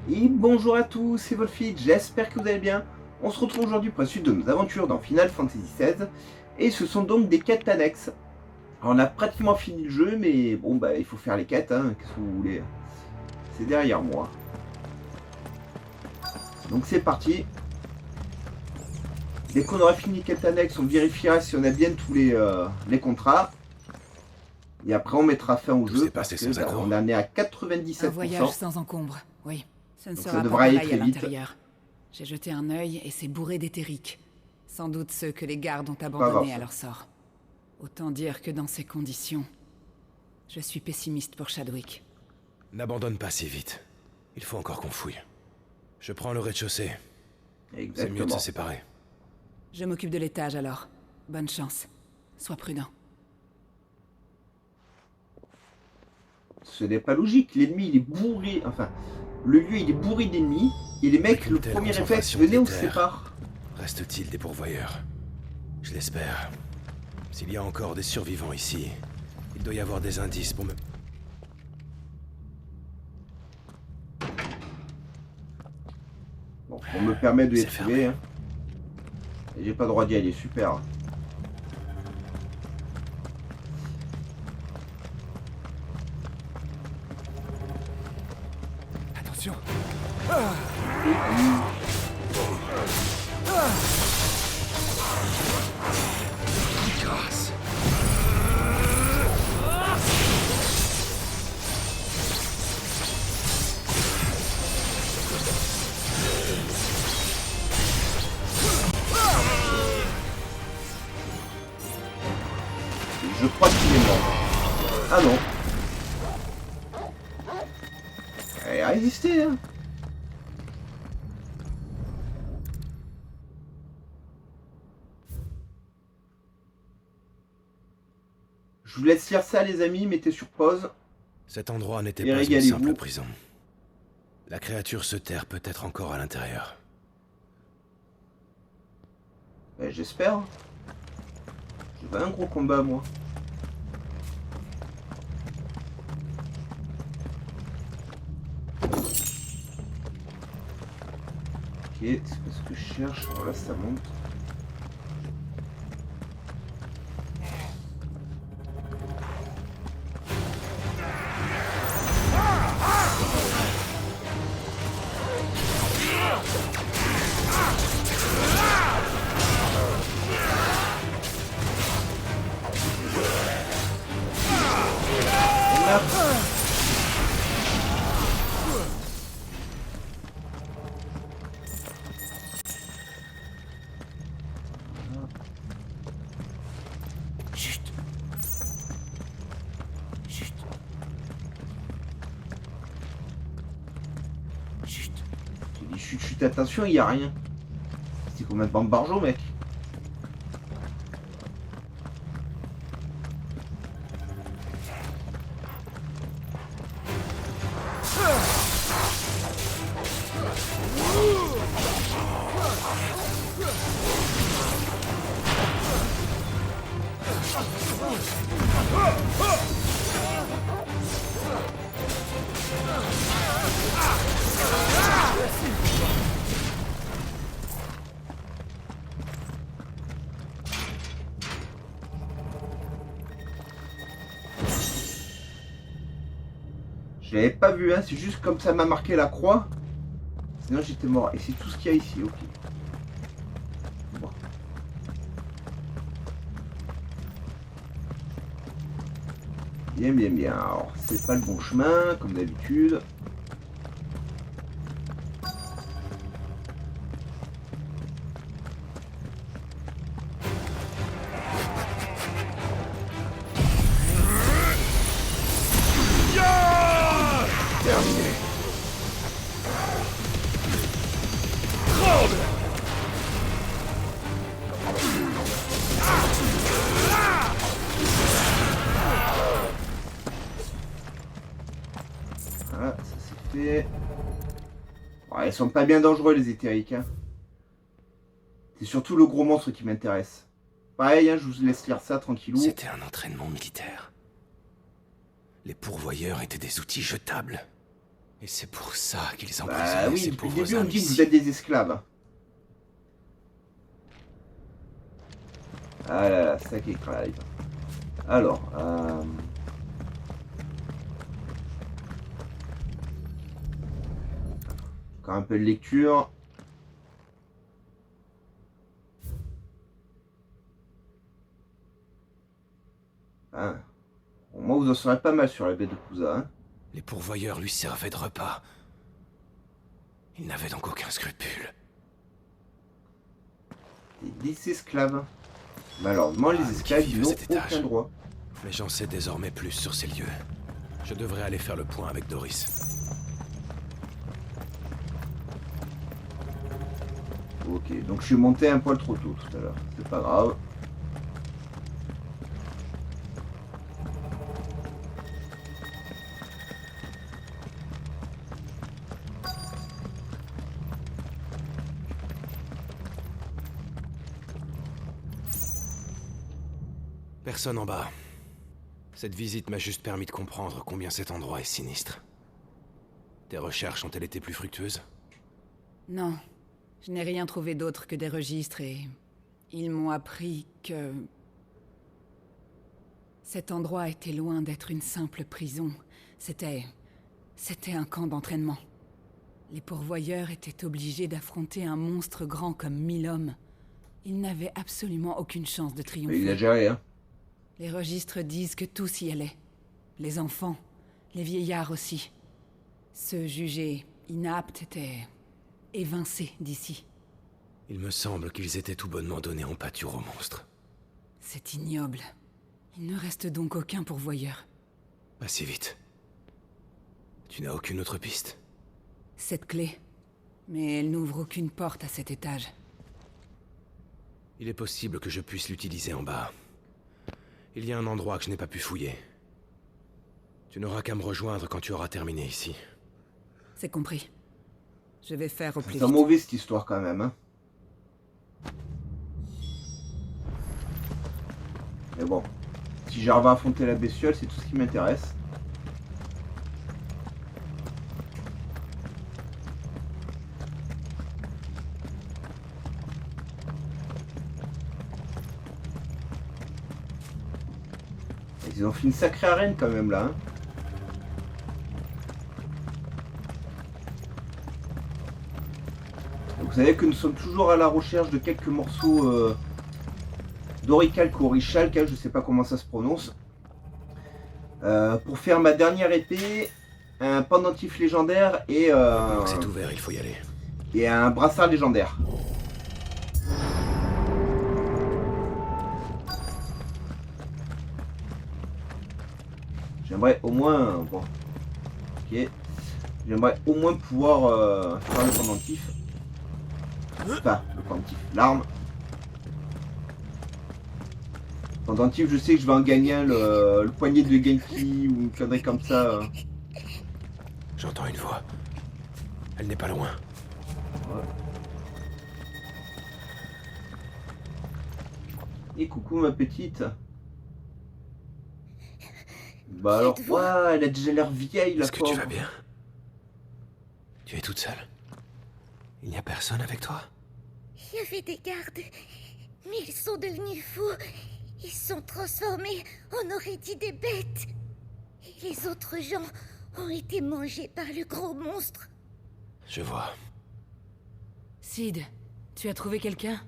Et bonjour à tous, c'est Wolfie, j'espère que vous allez bien. On se retrouve aujourd'hui pour la suite de nos aventures dans Final Fantasy XVI. Et ce sont donc des quêtes annexes. Alors on a pratiquement fini le jeu, mais bon bah il faut faire les quêtes, hein, qu'est-ce que vous voulez. C'est derrière moi. Donc c'est parti. Dès qu'on aura fini les quêtes annexes, on vérifiera si on a bien tous les contrats. Et après on mettra fin au jeu parce que on en est à 97%. Un voyage sans encombre, oui. Ce ne Donc sera ça pas devrait aller pareil à très vite. l'intérieur. J'ai jeté un œil et c'est bourré d'éthériques. Sans doute ceux que les gardes ont voir abandonnés ça. à leur sort. Autant dire que dans ces conditions, je suis pessimiste pour Chadwick. N'abandonne pas si vite. Il faut encore qu'on fouille. Je prends le rez-de-chaussée. C'est mieux de Exactement. se séparer. Je m'occupe de l'étage alors. Bonne chance. Sois prudent. Ce n'est pas logique, l'ennemi il est bourré, enfin, le lieu il est bourré d'ennemis, et les mecs, Avec une le telle premier réflexe, concentration venez on se d'éther. sépare. Reste-t-il des pourvoyeurs? Je l'espère. S'il y a encore des survivants ici, il doit y avoir des indices pour me... Bon, on me permet de les C'est trouver, fermé. hein. Et j'ai pas le droit d'y aller, super. Attention! Grâce! Je crois qu'il est mort. Ah non. Il a résisté, hein. Je vous laisse lire ça les amis, mettez sur pause. Cet endroit n'était Et pas une régalez-vous. simple prison. La créature se terre peut-être encore à l'intérieur. Ben, j'espère. J'ai pas un gros combat moi. Ok, c'est pas ce que je cherche. Alors là ça monte. Chut! Chut! Chut! J'ai dit chut chut attention, il y a rien. C'est complètement barjo mec. Je l'avais pas vu, hein, c'est juste comme ça m'a marqué la croix. Sinon j'étais mort. Et c'est tout ce qu'il y a ici, ok. Bon. Bien, bien, bien. Alors, c'est pas le bon chemin, comme d'habitude. Terminé. Voilà, ça c'est fait. Ouais, ils sont pas bien dangereux les éthériques. Hein. C'est surtout le gros monstre qui m'intéresse. Pareil, hein, je vous laisse lire ça tranquillou. C'était un entraînement militaire. Les pourvoyeurs étaient des outils jetables. Et c'est pour ça qu'ils Bah emprisonnaient oui, ces depuis le pauvres début on âmes dit que vous ici. êtes des esclaves. Ah là là, ça qui est Clive. Alors, encore un peu de lecture. Hein. Bon, moi vous en saurez pas mal sur la baie de Kusa. Hein. Les pourvoyeurs lui servaient de repas. Il n'avait donc aucun scrupule. Des esclaves. Malheureusement, les qui esclaves vivent à n'ont cet étage. aucun droit. Mais j'en sais désormais plus sur ces lieux. Je devrais aller faire le point avec Doris. Ok, donc je suis monté un poil trop tôt tout à l'heure. C'est pas grave. Personne en bas. Cette visite m'a juste permis de comprendre combien cet endroit est sinistre. Tes recherches ont-elles été plus fructueuses? Non, je n'ai rien trouvé d'autre que des registres et... Ils m'ont appris que... Cet endroit était loin d'être une simple prison. C'était un camp d'entraînement. Les pourvoyeurs étaient obligés d'affronter un monstre grand comme 1000 hommes. Ils n'avaient absolument aucune chance de triompher. Exagéré, hein. Les registres disent que tous y allaient. Les enfants, les vieillards aussi. Ceux jugés inaptes étaient évincés d'ici. Il me semble qu'ils étaient tout bonnement donnés en pâture aux monstres. C'est ignoble. Il ne reste donc aucun pourvoyeur. Pas si vite. Tu n'as aucune autre piste? Cette clé. Mais elle n'ouvre aucune porte à cet étage. Il est possible que je puisse l'utiliser en bas. Il y a un endroit que je n'ai pas pu fouiller. Tu n'auras qu'à me rejoindre quand tu auras terminé ici. C'est compris. Je vais faire au plus C'est vite. mauvais cette histoire quand même, hein. Mais bon, si j'arrive à affronter la bestiole, c'est tout ce qui m'intéresse. Ils ont fait une sacrée arène quand même là. Hein. Donc, vous savez que nous sommes toujours à la recherche de quelques morceaux d'orichalque ou orichalque, hein, je sais pas comment ça se prononce. Pour faire ma dernière épée, un pendentif légendaire et, Donc c'est ouvert, il faut y aller. et un brassard légendaire. J'aimerais au moins... Bon. Ok. J'aimerais au moins pouvoir faire le pendentif. Enfin, le pendentif. L'arme. Pendentif, je sais que je vais en gagner un, le poignet de Genki ou une connerie comme ça. J'entends une voix. Elle n'est pas loin. Ouais. Et coucou ma petite. Bah alors, ouah, elle a déjà l'air vieille la Est-ce que tu pauvre. vas bien? Tu es toute seule? Il n'y a personne avec toi? Il y avait des gardes, mais ils sont devenus fous. Ils sont transformés, on aurait dit des bêtes. Et les autres gens ont été mangés par le gros monstre. Je vois. Sid, tu as trouvé quelqu'un?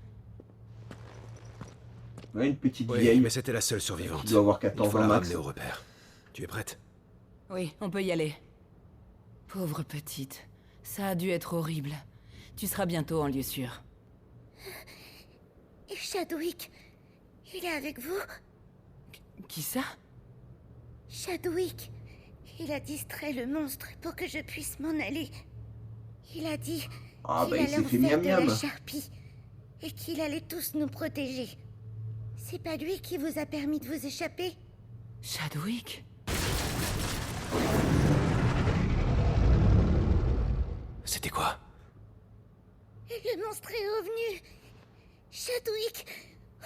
Ouais, une petite Oui, vieille mais c'était la seule survivante. qui doit avoir Il 14 faut ans la max. ramener au repère. Tu es prête? Oui, on peut y aller. Pauvre petite. Ça a dû être horrible. Tu seras bientôt en lieu sûr. Et Chadwick, il est avec vous? Qui ça? Chadwick, il a distrait le monstre pour que je puisse m'en aller. Il a dit Ah qu'il bah il allait s'est en fait faire miam de miam. la charpie et qu'il allait tous nous protéger. C'est pas lui qui vous a permis de vous échapper? Chadwick? C'était quoi? Le monstre est revenu. Chadwick,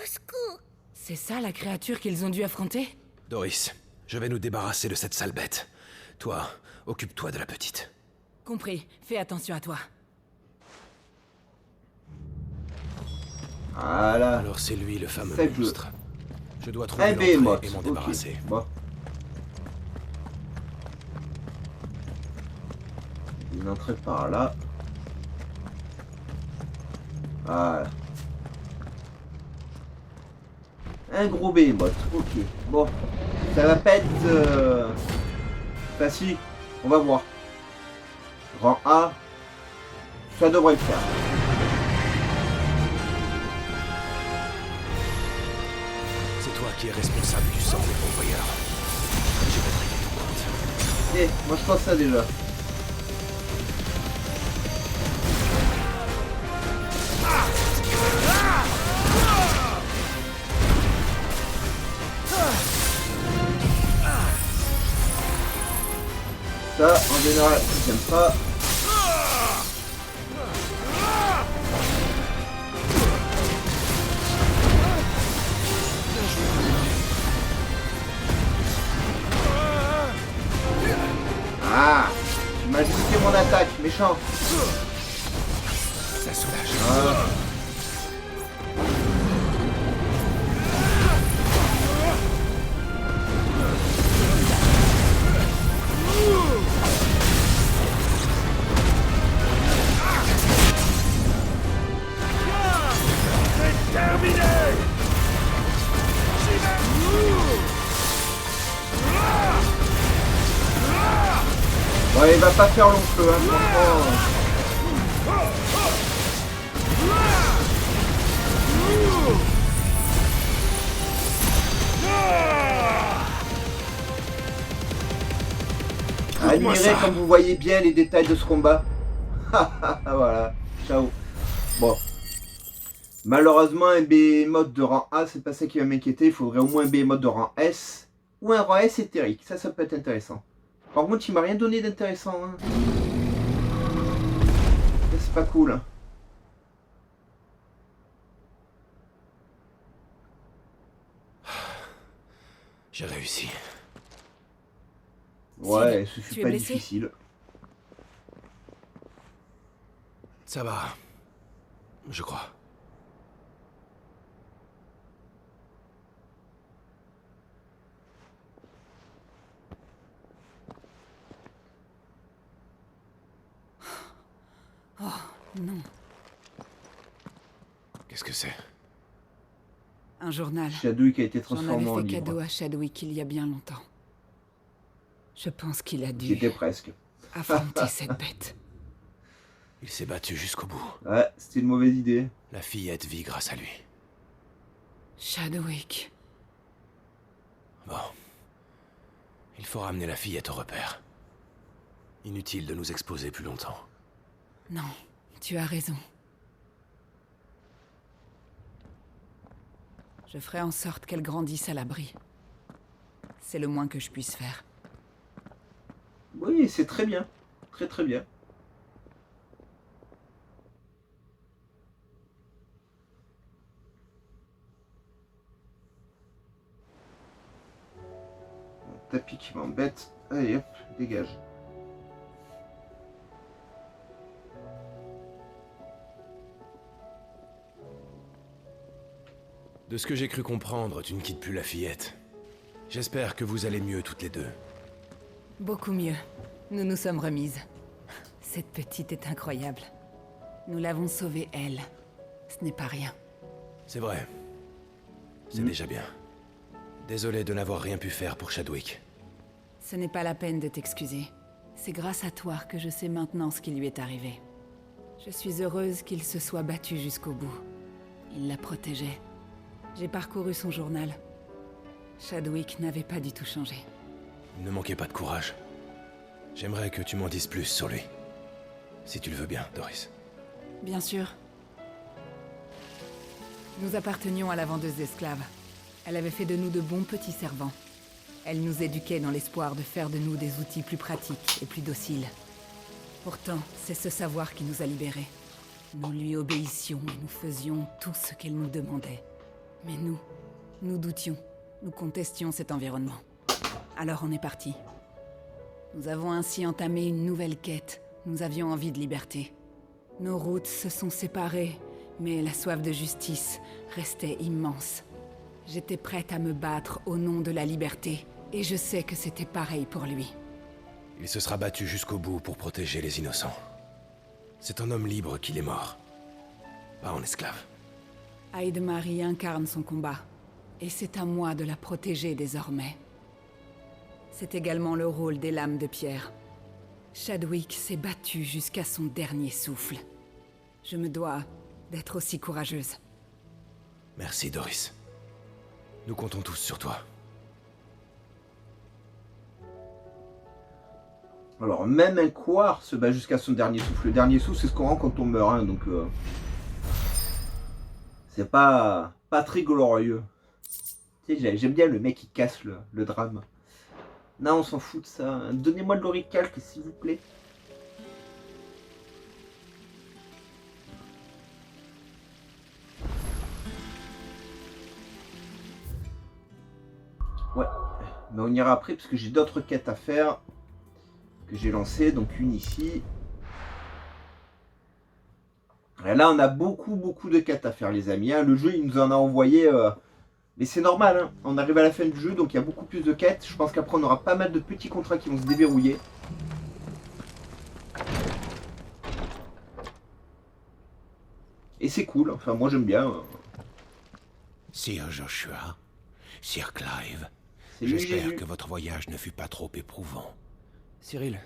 au secours. C'est ça la créature qu'ils ont dû affronter? Doris, je vais nous débarrasser de cette sale bête. Toi, occupe-toi de la petite. Compris. Fais attention à toi. Voilà. Alors c'est lui le fameux C'est que- monstre. Je dois trouver Un l'entrée behemoth. et m'en Ok. débarrasser. Bon. Une entrée par là. Voilà. Un gros behemoth. Ok. Bon. Ça va pas être facile. On va voir. Rang A. Ça devrait le faire. C'est toi qui es responsable du sort des pourvoyeurs. Je vais régler ton compte. Eh, moi je pense ça déjà. Ça, en général, j'aime pas. Ah, tu m'as limité mon attaque, méchant. Ça soulage. Ah. Ouais, il va pas faire long feu, hein, franchement. Admirez ça. comme vous voyez bien les détails de ce combat. Voilà, ciao. Bon. Malheureusement, un behemoth de rang A, c'est pas ça qui va m'inquiéter. Il faudrait au moins un behemoth de rang S. Ou un rang S éthérique. Ça peut être intéressant. Par contre, il m'a rien donné d'intéressant. Hein. Ça, c'est pas cool. Hein. J'ai réussi. Ouais, Sid, ce tu fut es pas blessé? difficile. Ça va. Je crois. Oh, non. Qu'est-ce que c'est? Un journal. Chadwick a été J'en transformé en avais fait livre. cadeau à Chadwick il y a bien longtemps. Je pense qu'il a dû J'étais presque. affronter cette bête. Il s'est battu jusqu'au bout. Ouais, c'était une mauvaise idée. La fillette vit grâce à lui. Chadwick. Bon. Il faut ramener la fillette au repère. Inutile de nous exposer plus longtemps. Non, tu as raison. Je ferai en sorte qu'elle grandisse à l'abri. C'est le moins que je puisse faire. Oui, c'est très bien. Très très bien. Un tapis qui m'embête. Allez hop, dégage. De ce que j'ai cru comprendre, tu ne quittes plus la fillette. J'espère que vous allez mieux toutes les deux. Beaucoup mieux. Nous nous sommes remises. Cette petite est incroyable. Nous l'avons sauvée, elle. Ce n'est pas rien. C'est vrai. C'est déjà bien. Désolé de n'avoir rien pu faire pour Chadwick. Ce n'est pas la peine de t'excuser. C'est grâce à toi que je sais maintenant ce qui lui est arrivé. Je suis heureuse qu'il se soit battu jusqu'au bout. Il la protégeait. J'ai parcouru son journal. Chadwick n'avait pas du tout changé. Ne manquez pas de courage. J'aimerais que tu m'en dises plus sur lui. Si tu le veux bien, Doris. Bien sûr. Nous appartenions à la vendeuse d'esclaves. Elle avait fait de nous de bons petits servants. Elle nous éduquait dans l'espoir de faire de nous des outils plus pratiques et plus dociles. Pourtant, c'est ce savoir qui nous a libérés. Nous lui obéissions et nous faisions tout ce qu'elle nous demandait. Mais nous doutions. Nous contestions cet environnement. Alors on est parti. Nous avons ainsi entamé une nouvelle quête Nous avions envie de liberté. Nos routes se sont séparées, mais la soif de justice restait immense. J'étais prête à me battre au nom de la liberté, et je sais que c'était pareil pour lui. Il se sera battu jusqu'au bout pour protéger les innocents. C'est en homme libre qu'il est mort, pas en esclave. Aide-Marie incarne son combat, et c'est à moi de la protéger désormais. C'est également le rôle des lames de pierre. Chadwick s'est battu jusqu'à son dernier souffle. Je me dois d'être aussi courageuse. Merci, Doris. Nous comptons tous sur toi. Alors, même un couard se bat jusqu'à son dernier souffle. Le dernier souffle, c'est ce qu'on rend quand on meurt, hein, donc... c'est pas très glorieux. Tu sais, j'aime bien le mec qui casse le drame. Non, on s'en fout de ça. Donnez-moi de l'oricalque, s'il vous plaît. Ouais, mais on ira après parce que j'ai d'autres quêtes à faire que j'ai lancées. Donc une ici. Et là, on a beaucoup de quêtes à faire, les amis. Hein. Le jeu, il nous en a envoyé... Mais c'est normal, hein. On arrive à la fin du jeu, donc il y a beaucoup plus de quêtes. Je pense qu'après, on aura pas mal de petits contrats qui vont se déverrouiller. Et c'est cool, enfin moi j'aime bien. Sir Joshua, Sir Clive, C'est j'espère que votre voyage ne fut pas trop éprouvant. Cyril,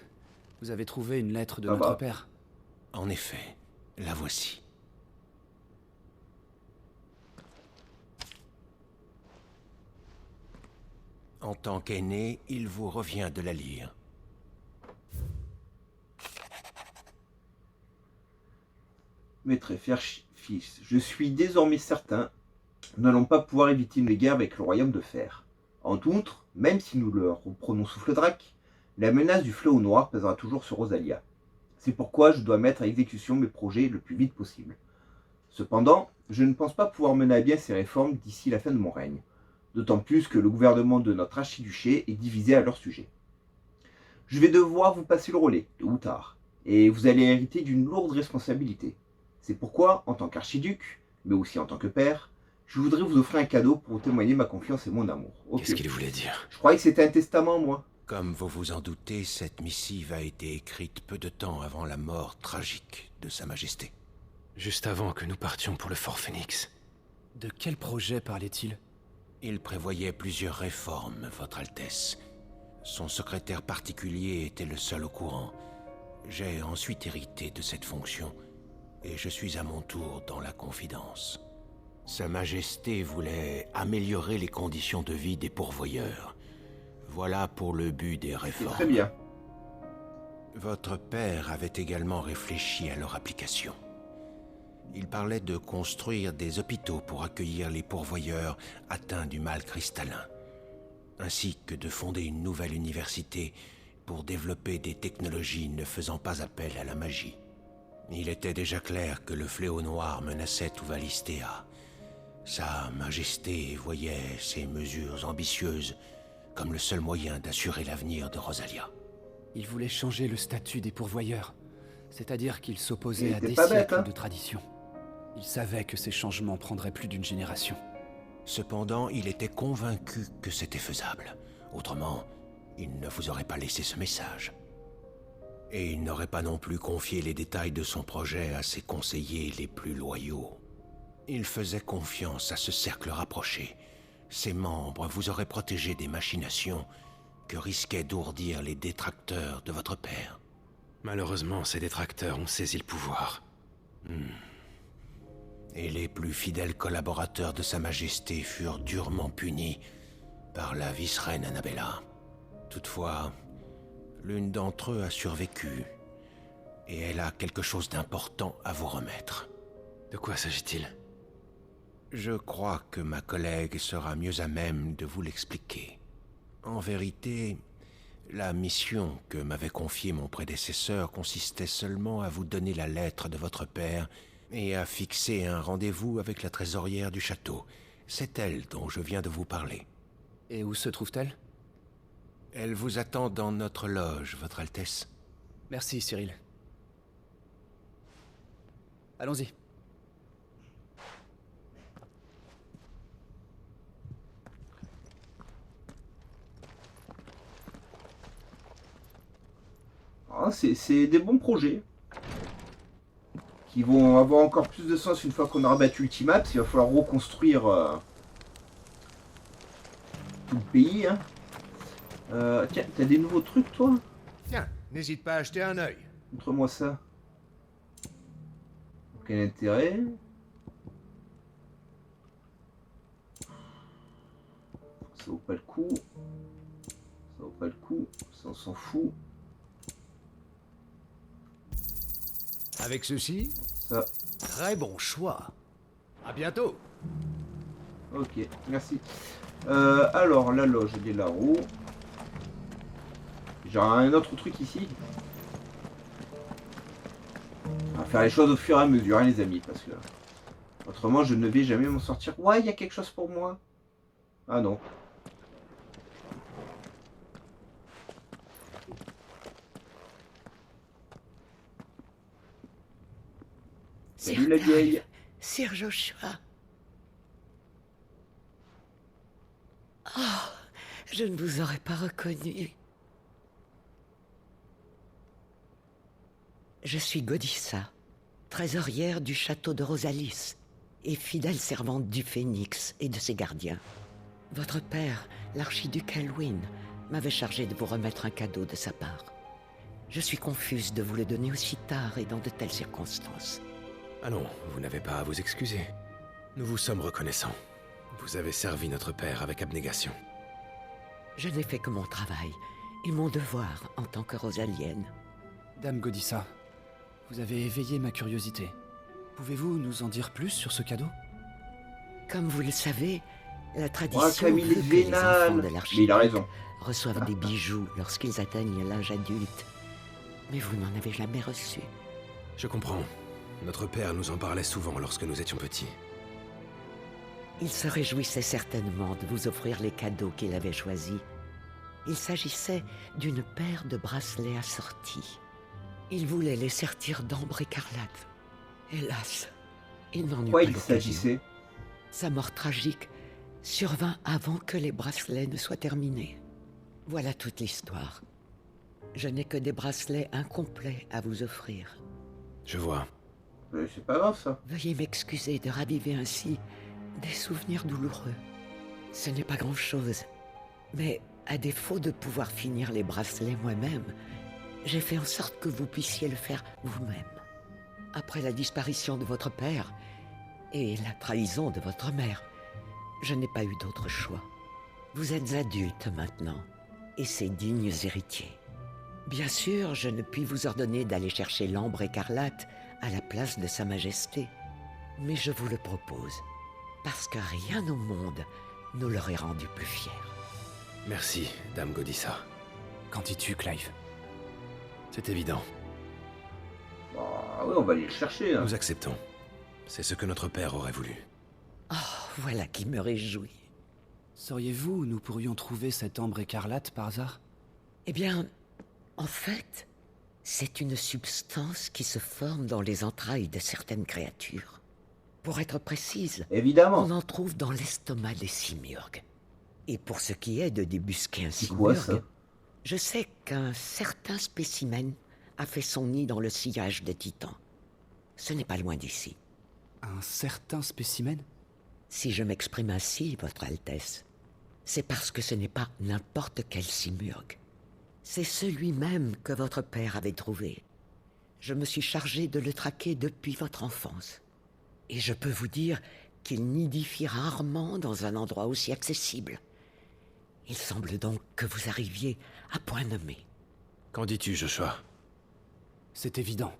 vous avez trouvé une lettre de Ah notre bah. père. En effet, la voici. En tant qu'aîné, il vous revient de la lire. Mes très chers fils, je suis désormais certain que nous n'allons pas pouvoir éviter une guerre avec le royaume de fer. En outre, même si nous leur prenons souffle drac, la menace du fléau noir pèsera toujours sur Rosalia. C'est pourquoi je dois mettre à exécution mes projets le plus vite possible. Cependant, je ne pense pas pouvoir mener à bien ces réformes d'ici la fin de mon règne, d'autant plus que le gouvernement de notre archiduché est divisé à leur sujet. Je vais devoir vous passer le relais, tôt ou tard, et vous allez hériter d'une lourde responsabilité. C'est pourquoi, en tant qu'archiduc, mais aussi en tant que père, je voudrais vous offrir un cadeau pour vous témoigner ma confiance et mon amour. Ok. Qu'est-ce qu'il voulait dire? Je croyais que c'était un testament, moi. Comme vous vous en doutez, cette missive a été écrite peu de temps avant la mort tragique de Sa Majesté. Juste avant que nous partions pour le Fort Phoenix. De quel projet parlait-il? Il prévoyait plusieurs réformes, Votre Altesse. Son secrétaire particulier était le seul au courant. J'ai ensuite hérité de cette fonction, et je suis à mon tour dans la confidence. Sa Majesté voulait améliorer les conditions de vie des pourvoyeurs. Voilà pour le but des C'est réformes. très bien. Votre père avait également réfléchi à leur application. Il parlait de construire des hôpitaux pour accueillir les pourvoyeurs atteints du mal cristallin, ainsi que de fonder une nouvelle université pour développer des technologies ne faisant pas appel à la magie. Il était déjà clair que le fléau noir menaçait Uvalistea. Sa Majesté voyait ces mesures ambitieuses comme le seul moyen d'assurer l'avenir de Rosalia. Il voulait changer le statut des pourvoyeurs, c'est-à-dire qu'il s'opposait Il à était des pas bête, siècles hein. de tradition. Il savait que ces changements prendraient plus d'une génération. Cependant, il était convaincu que c'était faisable. Autrement, il ne vous aurait pas laissé ce message. Et il n'aurait pas non plus confié les détails de son projet à ses conseillers les plus loyaux. Il faisait confiance à ce cercle rapproché. Ses membres vous auraient protégé des machinations que risquaient d'ourdir les détracteurs de votre père. Malheureusement, ces détracteurs ont saisi le pouvoir. Et les plus fidèles collaborateurs de Sa Majesté furent durement punis par la vice-reine Annabella. Toutefois, l'une d'entre eux a survécu, et elle a quelque chose d'important à vous remettre. De quoi s'agit-il? Je crois que ma collègue sera mieux à même de vous l'expliquer. En vérité, la mission que m'avait confiée mon prédécesseur consistait seulement à vous donner la lettre de votre père et à fixer un rendez-vous avec la trésorière du château. C'est elle dont je viens de vous parler. Et où se trouve-t-elle? Elle vous attend dans notre loge, Votre Altesse. Merci, Cyril. Allons-y. Ah, c'est des bons projets. Qui vont avoir encore plus de sens une fois qu'on aura battu Ultimaps. Il va falloir reconstruire tout le pays. Hein. Tiens, t'as des nouveaux trucs, toi? Tiens, n'hésite pas à jeter un œil. Montre-moi ça. Quel intérêt? Ça vaut pas le coup. Ça vaut pas le coup. Ça, on s'en fout. Avec ceci, Ça, très bon choix. À bientôt. ok, merci. Alors, la loge des Larros. J'ai un autre truc ici. On va faire les choses au fur et à mesure, hein, les amis, parce que autrement, je ne vais jamais m'en sortir. Ouais, il y a quelque chose pour moi. Ah non. Salut la vieille. Sir Joshua. Oh, je ne vous aurais pas reconnu. Je suis Godissa, trésorière du château de Rosalis et fidèle servante du Phénix et de ses gardiens. Votre père, l'archiduc Alwyn, m'avait chargé de vous remettre un cadeau de sa part. Je suis confuse de vous le donner aussi tard et dans de telles circonstances. Ah non, vous n'avez pas à vous excuser. Nous vous sommes reconnaissants. Vous avez servi notre père avec abnégation. Je n'ai fait que mon travail et mon devoir en tant que rosalienne. Dame Godissa, vous avez éveillé ma curiosité. Pouvez-vous nous en dire plus sur ce cadeau? Comme vous le savez, la Ouais, tradition Camille veut est que les enfants vénale. de Mais il a l'archiduc raison. reçoivent des bijoux lorsqu'ils atteignent l'âge adulte. Mais vous n'en avez jamais reçu. Je comprends. Notre père nous en parlait souvent lorsque nous étions petits. Il se réjouissait certainement de vous offrir les cadeaux qu'il avait choisis. Il s'agissait d'une paire de bracelets assortis. Il voulait les sertir d'ambre écarlate. Hélas, il n'en eut Quoi pas il l'occasion. s'agissait? Sa mort tragique survint avant que les bracelets ne soient terminés. Voilà toute l'histoire. Je n'ai que des bracelets incomplets à vous offrir. Je vois. C'est pas grave ça. Veuillez m'excuser de raviver ainsi des souvenirs douloureux. Ce n'est pas grand-chose, mais à défaut de pouvoir finir les bracelets moi-même, j'ai fait en sorte que vous puissiez le faire vous-même. Après la disparition de votre père et la trahison de votre mère, je n'ai pas eu d'autre choix. Vous êtes adulte maintenant, et ses dignes héritiers. Bien sûr, je ne puis vous ordonner d'aller chercher l'ambre écarlate à la place de Sa Majesté, mais je vous le propose, parce que rien au monde ne l'aurait rendu plus fier. Merci, Dame Godissa. Qu'en dis-tu, Clive? C'est évident. Ah oui, on va aller le chercher. Hein. Nous acceptons. C'est ce que notre père aurait voulu. Oh, voilà qui me réjouit. Sauriez-vous où nous pourrions trouver cette ambre écarlate par hasard? Eh bien, en fait, c'est une substance qui se forme dans les entrailles de certaines créatures. Pour être précise, Évidemment. on en trouve dans l'estomac des simurgues. Et pour ce qui est de débusquer un C'est quoi, ça? simurgue, je sais qu'un certain spécimen a fait son nid dans le sillage des titans. Ce n'est pas loin d'ici. Un certain spécimen? Si je m'exprime ainsi, Votre Altesse, c'est parce que ce n'est pas n'importe quel simurgue. C'est celui même que votre père avait trouvé. Je me suis chargé de le traquer depuis votre enfance. Et je peux vous dire qu'il nidifie rarement dans un endroit aussi accessible. Il semble donc que vous arriviez à point nommé. Qu'en dis-tu, Joshua? C'est évident.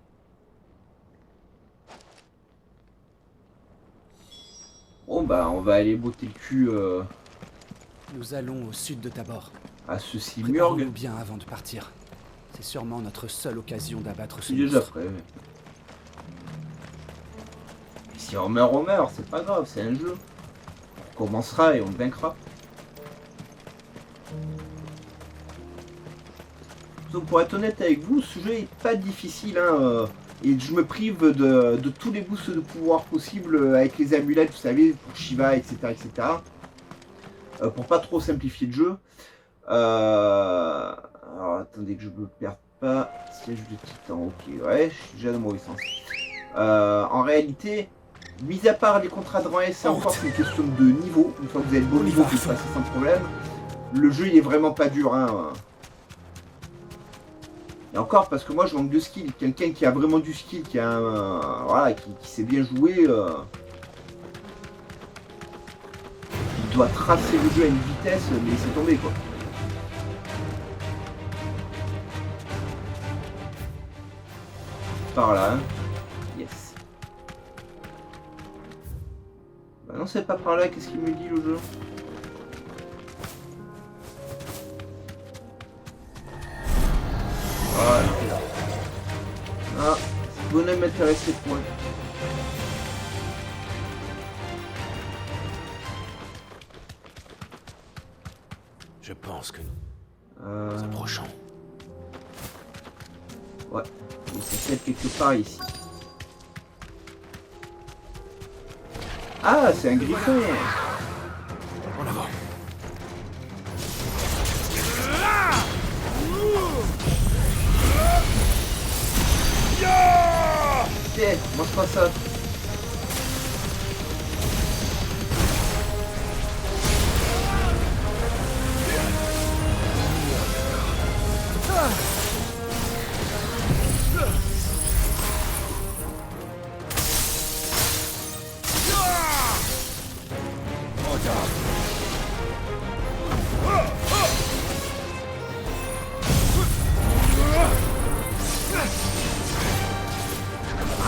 Bon bah on va aller botter le cul Nous allons au sud de Tabor. à ce Préparons-nous simurgue. bien avant de partir. C'est sûrement notre seule occasion d'abattre Je ce suis déjà monstre. prêt. Et si on meurt, c'est pas grave, c'est un jeu. On commencera et on le vaincra. Donc pour être honnête avec vous, ce jeu est pas difficile. Hein, Et je me prive de tous les boosts de pouvoir possibles avec les amulettes, vous savez, pour Shiva, etc. etc. Pour pas trop simplifier le jeu. Alors attendez que je me perde pas. Siège de titan, ok, ouais, je suis déjà dans le mauvais sens. En réalité, mis à part les contrats de rang S, c'est encore une question de niveau. Une fois que vous avez le bon niveau, vous passez sans problème. Le jeu, il est vraiment pas dur, hein. Et encore, parce que moi, je manque de skill. Quelqu'un qui a vraiment du skill, qui a voilà, qui sait bien jouer, il doit tracer le jeu à une vitesse, mais c'est tombé, quoi. Par là, hein. Yes. Bah non, c'est pas par là, qu'est-ce qu'il me dit, le jeu? Voilà. Ah, ce bonhomme m'intéresse cette fois. Je pense que nous approchons. Ouais, il c'est peut-être quelque part ici. Ah, c'est un griffon. En avant. Tiens, mange pas ça.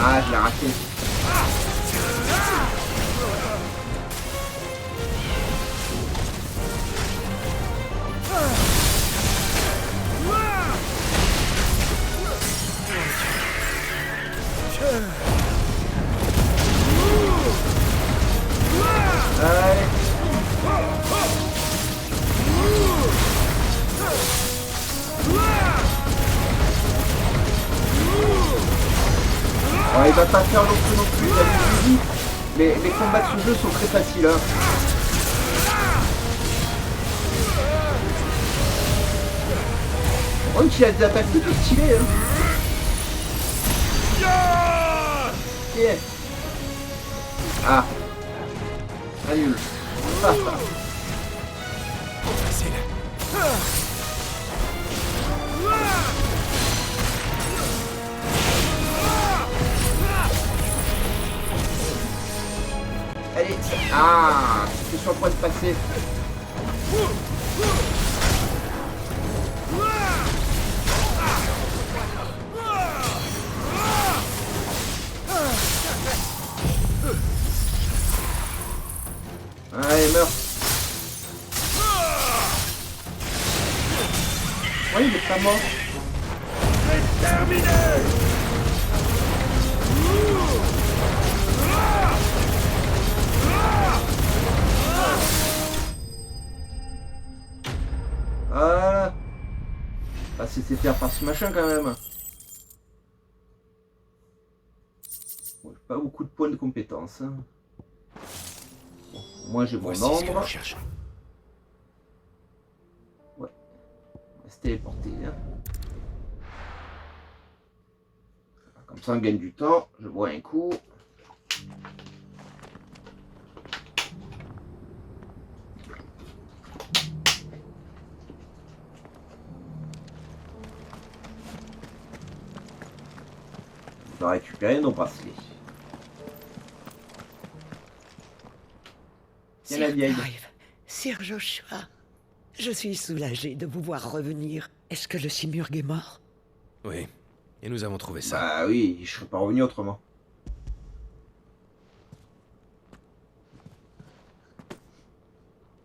Ah, je l'ai raté. Allez. Alors, il va pas faire non plus, il a du easy, mais les combats de ce jeu sont très faciles. Hein. On voit qu'il a des attaques plutôt stylées. Hein. Yeah. Ah. Ah, nul. Ah, ah. Facile. Allez. Ah, c'est sur le point de passer. Allez, meurs. Ouais, il est pas mort. C'est terminé. Voilà. Ah, c'était faire par ce machin quand même. Bon, j'ai pas beaucoup de points de compétences. Hein. Bon, moi j'ai mon Voici ce que nombre. nous cherchons. Ouais. On va se téléporter. Hein. Comme ça on gagne du temps. Je bois un coup. On va récupérer nos bracelets. Tiens la Sir vieille. Clive, Sir Joshua, je suis soulagée de vous voir revenir. Est-ce que le Simurgh est mort? Oui. Et nous avons trouvé ça. Bah oui, je serais pas revenu autrement.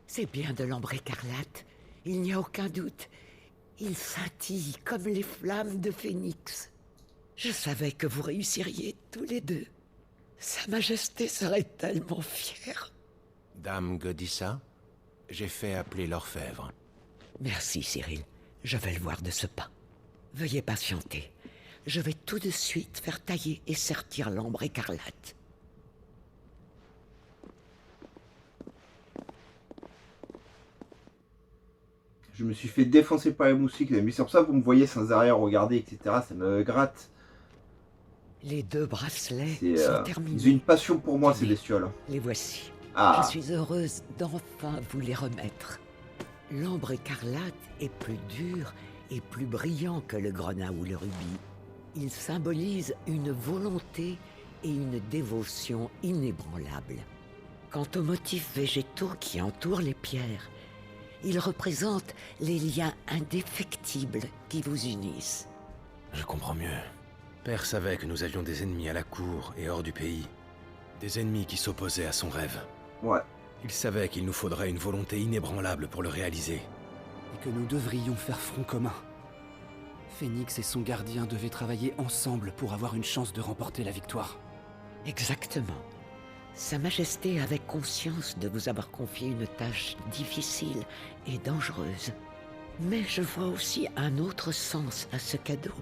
C'est bien de l'ambre écarlate, il n'y a aucun doute. Il scintille comme les flammes de Phénix. Je savais que vous réussiriez tous les deux. Sa Majesté serait tellement fière. Dame Godissa, j'ai fait appeler l'orfèvre. Merci, Cyril. Je vais le voir de ce pas. Veuillez patienter. je vais tout de suite faire tailler et sertir l'ambre écarlate. Je me suis fait défoncer par les moustiques, les amis. C'est pour ça que vous me voyez sans arrêt regarder, etc. Ça me gratte. Les 2 bracelets C'est sont ils ont terminés. une passion pour moi, ces bestioles. Les voici. Ah, Je suis heureuse d'enfin vous les remettre. L'ambre écarlate est plus dur et plus brillant que le grenat ou le rubis. Il symbolise une volonté et une dévotion inébranlables. Quant aux motifs végétaux qui entourent les pierres, ils représentent les liens indéfectibles qui vous unissent. Je comprends mieux. Père savait que nous avions des ennemis à la cour et hors du pays. Des ennemis qui s'opposaient à son rêve. ouais. Il savait qu'il nous faudrait une volonté inébranlable pour le réaliser. Et que nous devrions faire front commun. Phénix et son gardien devaient travailler ensemble pour avoir une chance de remporter la victoire. Exactement. Sa Majesté avait conscience de vous avoir confié une tâche difficile et dangereuse. Mais je vois aussi un autre sens à ce cadeau.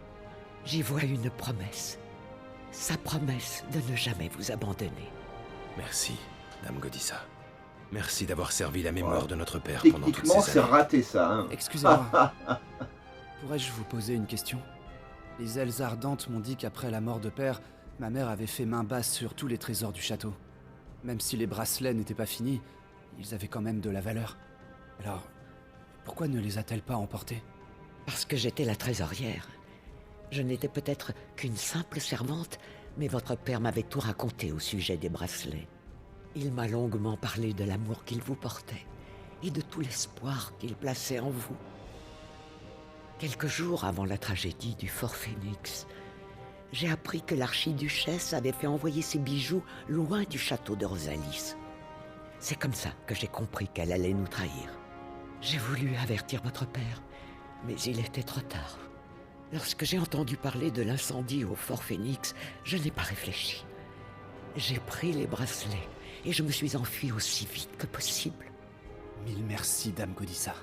J'y vois une promesse. Sa promesse de ne jamais vous abandonner. Merci, Dame Godissa. Merci d'avoir servi la mémoire Ouais. de notre père pendant toutes Techniquement, ces c'est années. raté, ça. Hein. Excusez-moi. Pourrais-je vous poser une question? Les ailes ardentes m'ont dit qu'après la mort de père, ma mère avait fait main basse sur tous les trésors du château. Même si les bracelets n'étaient pas finis, ils avaient quand même de la valeur. Alors, pourquoi ne les a-t-elle pas emportés? Parce que j'étais la trésorière. Je n'étais peut-être qu'une simple servante, mais votre père m'avait tout raconté au sujet des bracelets. Il m'a longuement parlé de l'amour qu'il vous portait et de tout l'espoir qu'il plaçait en vous. Quelques jours avant la tragédie du Fort Phénix, j'ai appris que l'archiduchesse avait fait envoyer ses bijoux loin du château de Rosalis. C'est comme ça que j'ai compris qu'elle allait nous trahir. J'ai voulu avertir votre père, mais il était trop tard. Lorsque j'ai entendu parler de l'incendie au Fort Phénix, je n'ai pas réfléchi. J'ai pris les bracelets et je me suis enfui aussi vite que possible. Mille merci, Dame Godissa.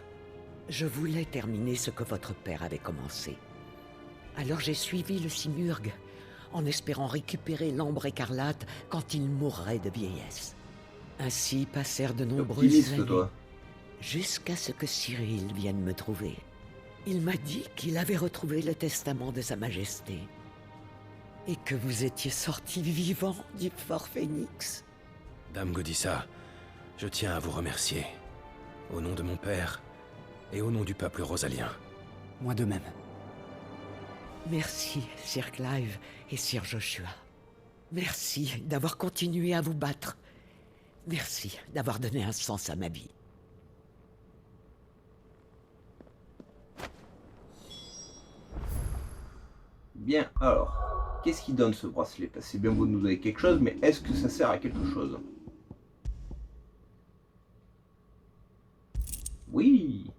Je voulais terminer ce que votre père avait commencé. Alors j'ai suivi le Simurgue, en espérant récupérer l'ambre écarlate quand il mourrait de vieillesse. Ainsi passèrent de nombreuses Optimiste, années, toi. jusqu'à ce que Cyril vienne me trouver. Il m'a dit qu'il avait retrouvé le testament de Sa Majesté, et que vous étiez sorti vivant du Fort Phénix. Dame Godissa, je tiens à vous remercier. Au nom de mon père et au nom du peuple rosalien. Moi de même. Merci, Sir Clive et Sir Joshua. Merci d'avoir continué à vous battre. Merci d'avoir donné un sens à ma vie. Bien, alors, qu'est-ce qui donne ce bracelet? Parce que c'est bien beau de nous donner quelque chose, mais est-ce que ça sert à quelque chose? Oui.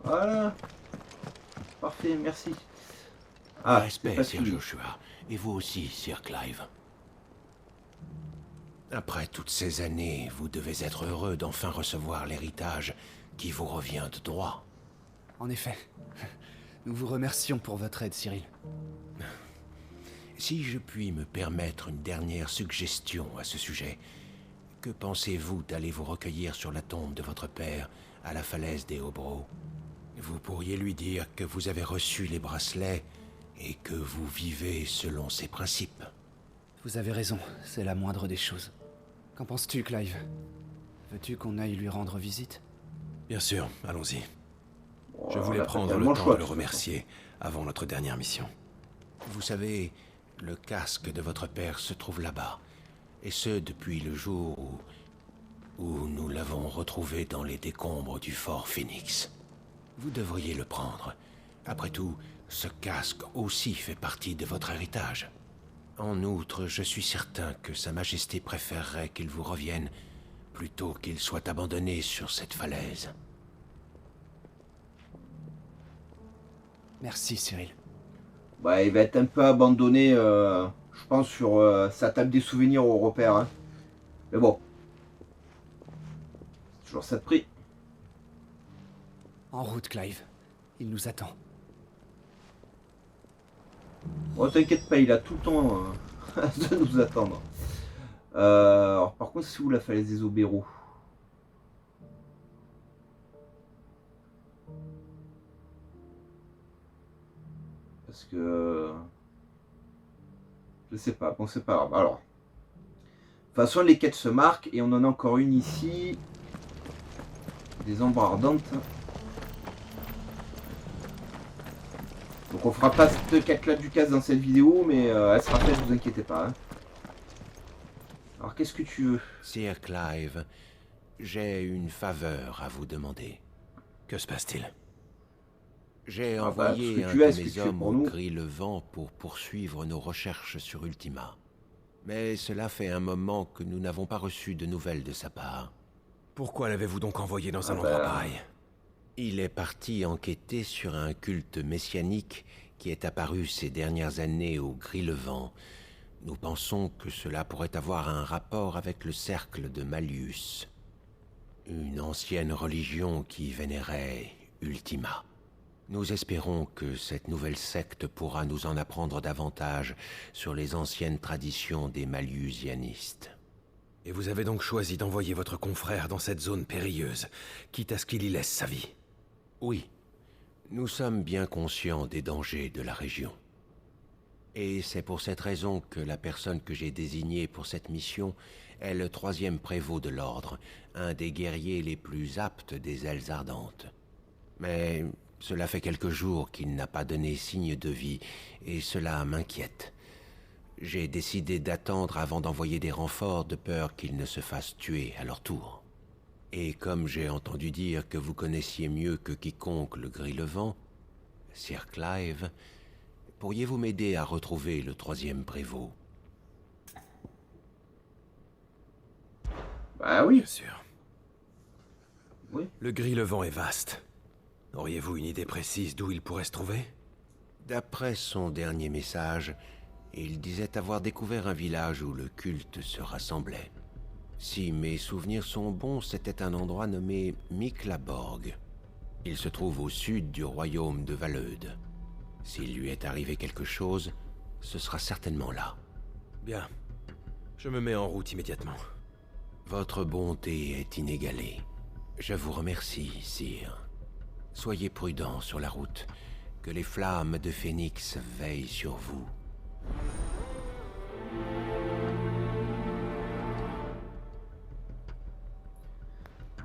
Voilà. Parfait, merci. Ah, c'est Respect, pas Sir fini. Joshua. Et vous aussi, Sir Clive. Après toutes ces années, vous devez être heureux d'enfin recevoir l'héritage qui vous revient de droit. En effet. Nous vous remercions pour votre aide, Cyril. Si je puis me permettre une dernière suggestion à ce sujet, que pensez-vous d'aller vous recueillir sur la tombe de votre père à la falaise des Hobros? Vous pourriez lui dire que vous avez reçu les bracelets et que vous vivez selon ses principes. Vous avez raison, c'est la moindre des choses. Qu'en penses-tu, Clive? Veux-tu qu'on aille lui rendre visite? Bien sûr, allons-y. Bon, Je on voulais a pas prendre tellement le temps choix, de le toute façon. remercier avant notre dernière mission. Vous savez, le casque de votre père se trouve là-bas. Et ce, depuis le jour où nous l'avons retrouvé dans les décombres du Fort Phénix. Vous devriez le prendre. Après tout, ce casque aussi fait partie de votre héritage. En outre, je suis certain que Sa Majesté préférerait qu'il vous revienne plutôt qu'il soit abandonné sur cette falaise. Merci, Cyril. Bah, il va être un peu abandonné, je pense, sur sa table des souvenirs au repère. Hein. Mais bon. C'est toujours ça de prix. En route, Clive. Il nous attend. Oh, t'inquiète pas, il a tout le temps de nous attendre. Alors, par contre, c'est où la falaise des Obéros? Parce que... je sais pas, bon, c'est pas grave. Alors, de toute façon, les quêtes se marquent et on en a encore une ici. Des ombres ardentes. Donc on fera pas cette quête-là du casse dans cette vidéo, mais elle sera faite, vous inquiétez pas. Hein. Alors qu'est-ce que tu veux? Sir Clive, j'ai une faveur à vous demander. Que se passe-t-il? J'ai Ah envoyé bah, un ce que tu as, de ce que mes tu veux hommes pour au nous. Gris-le-Vent pour poursuivre nos recherches sur Ultima. Mais cela fait un moment que nous n'avons pas reçu de nouvelles de sa part. Pourquoi l'avez-vous donc envoyé dans un Ah endroit bah. pareil? Il est parti enquêter sur un culte messianique qui est apparu ces dernières années au Gris-le-Vent. Nous pensons que cela pourrait avoir un rapport avec le cercle de Malleus, une ancienne religion qui vénérait Ultima. Nous espérons que cette nouvelle secte pourra nous en apprendre davantage sur les anciennes traditions des Mallusianistes. Et vous avez donc choisi d'envoyer votre confrère dans cette zone périlleuse, quitte à ce qu'il y laisse sa vie? Oui, nous sommes bien conscients des dangers de la région. Et c'est pour cette raison que la personne que j'ai désignée pour cette mission est le 3e prévôt de l'ordre, un des guerriers les plus aptes des ailes ardentes. Mais cela fait quelques jours qu'il n'a pas donné signe de vie, et cela m'inquiète. J'ai décidé d'attendre avant d'envoyer des renforts de peur qu'ils ne se fassent tuer à leur tour. Et comme j'ai entendu dire que vous connaissiez mieux que quiconque le Gris-le-Vent, Sir Clive, pourriez-vous m'aider à retrouver le 3e prévôt? Bah oui. Bien sûr. Oui. Le Gris-le-Vent est vaste. Auriez-vous une idée précise d'où il pourrait se trouver? D'après son dernier message, il disait avoir découvert un village où le culte se rassemblait. Si mes souvenirs sont bons, c'était un endroit nommé Miklaborg. Il se trouve au sud du royaume de Valeude. S'il lui est arrivé quelque chose, ce sera certainement là. Bien. Je me mets en route immédiatement. Votre bonté est inégalée. Je vous remercie, sire. Soyez prudent sur la route. Que les flammes de Phénix veillent sur vous.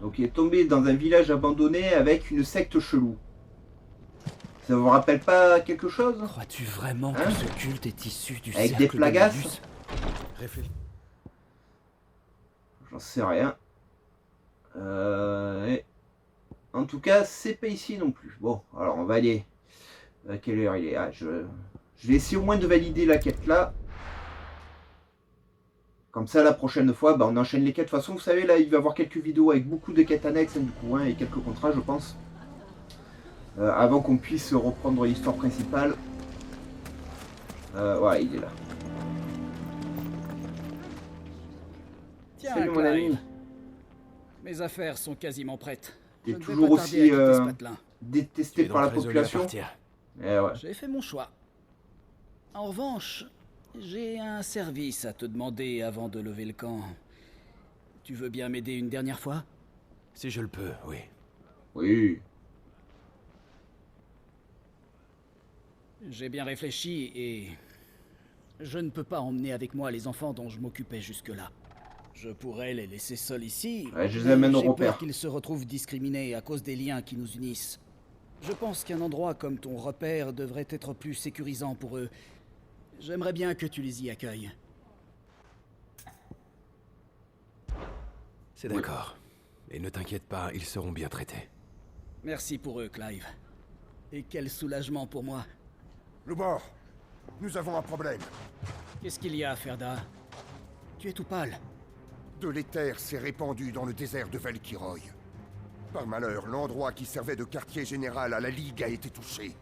Donc il est tombé dans un village abandonné avec une secte chelou. Ça vous rappelle pas quelque chose? Crois-tu vraiment Hein? que ce culte est issu du Avec cercle des de plagasses? Malleus? Réfléchis. J'en sais rien. Et... En tout cas, c'est pas ici non plus. Bon, alors on va aller. À quelle heure il est? Je vais essayer au moins de valider la quête là. Comme ça, la prochaine fois, bah, on enchaîne les quêtes. De toute façon, vous savez, là, il va y avoir quelques vidéos avec beaucoup de quêtes annexes, hein, du coup, hein, et quelques contrats, je pense. Avant qu'on puisse reprendre l'histoire principale. Voilà, il est là. Tiens, Salut, mon Clive. ami. Mes affaires sont quasiment prêtes. T'es Je ne vais toujours pas tarder aussi à quitter ce patelin. détesté Tu es par la donc résolu à population. partir. Eh ouais. J'ai fait mon choix. En revanche, j'ai un service à te demander avant de lever le camp. Tu veux bien m'aider une dernière fois? Si je le peux, oui. Oui. J'ai bien réfléchi et... je ne peux pas emmener avec moi les enfants dont je m'occupais jusque-là. Je pourrais les laisser seuls ici, Ouais, je les mais amène au j'ai repère. peur qu'ils se retrouvent discriminés à cause des liens qui nous unissent. Je pense qu'un endroit comme ton repère devrait être plus sécurisant pour eux. J'aimerais bien que tu les y accueilles. C'est d'accord. Et ne t'inquiète pas, ils seront bien traités. Merci pour eux, Clive. Et quel soulagement pour moi. Lubor, nous avons un problème. Qu'est-ce qu'il y a, Ferda? Tu es tout pâle. De l'éther s'est répandu dans le désert de Valkyroy. Par malheur, l'endroit qui servait de quartier général à la Ligue a été touché.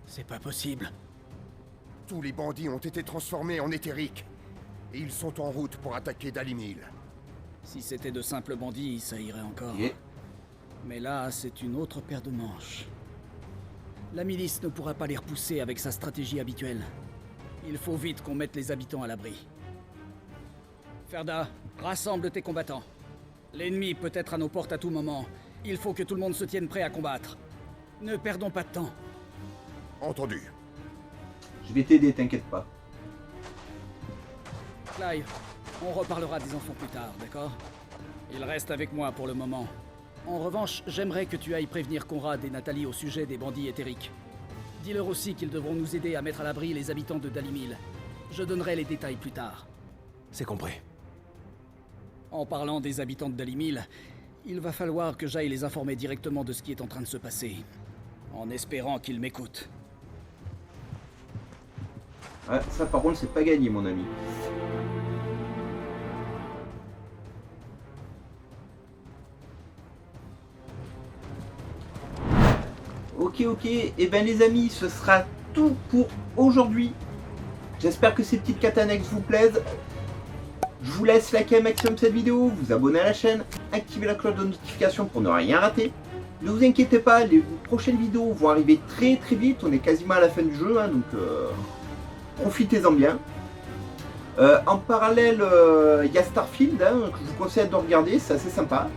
C'est pas possible. Tous les bandits ont été transformés en éthériques. Et ils sont en route pour attaquer Dalimil. Si c'était de simples bandits, ça irait encore. Yeah. Mais là, c'est une autre paire de manches. La milice ne pourra pas les repousser avec sa stratégie habituelle. Il faut vite qu'on mette les habitants à l'abri. Ferda, rassemble tes combattants. L'ennemi peut être à nos portes à tout moment. Il faut que tout le monde se tienne prêt à combattre. Ne perdons pas de temps. Entendu. Je vais t'aider, t'inquiète pas. Clive, on reparlera des enfants plus tard, d'accord? Ils restent avec moi pour le moment. En revanche, j'aimerais que tu ailles prévenir Conrad et Nathalie au sujet des bandits éthériques. Dis-leur aussi qu'ils devront nous aider à mettre à l'abri les habitants de Dalimil. Je donnerai les détails plus tard. C'est compris. En parlant des habitants de Dalimil, il va falloir que j'aille les informer directement de ce qui est en train de se passer. En espérant qu'ils m'écoutent. Ah, ça par contre c'est pas gagné mon ami. Ok, et ben les amis, ce sera tout pour aujourd'hui. J'espère que ces petites quêtes annexes vous plaisent. Je vous laisse liker un maximum cette vidéo, vous abonner à la chaîne, activer la cloche de notification pour ne rien rater. Ne vous inquiétez pas, les prochaines vidéos vont arriver très vite, on est quasiment à la fin du jeu, hein, donc profitez-en bien. En parallèle, il y a Starfield, hein, que je vous conseille de regarder, c'est assez sympa.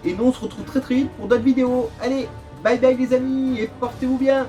Et nous on se retrouve très vite pour d'autres vidéos. Allez, bye bye les amis, et portez-vous bien.